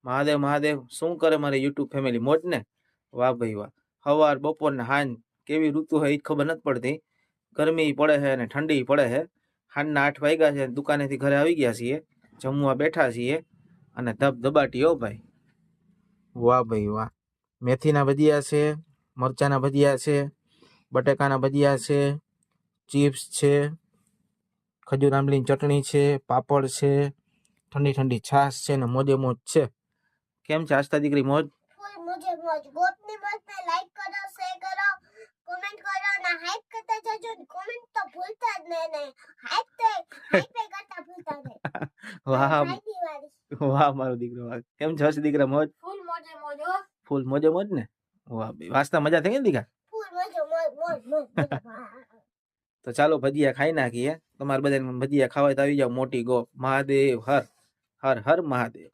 મહાદેવ મહાદેવ શું કરે મારી યુટ્યુબ ફેમિલી મોજ ને? વાહ ભાઈ વાહ. સવાર બપોર ને હાંજ કેવી ઋતુ હોય એ જ ખબર નથી પડતી. ગરમી પડે છે અને ઠંડી પડે છે. સાંજના 8 વાગ્યા છે, દુકાનેથી ઘરે આવી ગયા છીએ, જમવા બેઠા છીએ અને ધબધબાટી હો ભાઈ. વાહ ભાઈ વાહ. મેથીના ભજીયા છે, મરચાના ભજીયા છે, બટેકાના ભજીયા છે, ચિપ્સ છે, ખજૂર આંબલીની ચટણી છે, પાપડ છે, ઠંડી ઠંડી છાશ છે ને મોજે મોજ છે. કેમ છે આસ્તા દીકરી મોજ? ફૂલ મોજે મોજ. ગોપની મોજને લાઈક કરો, શેર કરો, કોમેન્ટ કરો અને હાઈપ કરતા જજો ને કોમેન્ટ તો ભૂલતા જ નહીં ને હાઈપ કરતા ભૂલતા નહીં. વાહ વાહ મારો દીકરો વાહ. કેમ છે હર્ષ દીકરા મોજ? ફૂલ મોજે મોજ હો. ફૂલ મોજે મોજ ને? વાહ ભાઈ વાસ્તા મજા થઈ ને દીકરા? ફૂલ મોજે મોજ મોજ મોજ. તો ચાલો ભજીયા ખાઈ નાખીએ. તમારે બધાને ભજીયા ખાવા તો આવી જાવ. મોટી ગોપ. મહાદેવ હર હર હર મહાદેવ.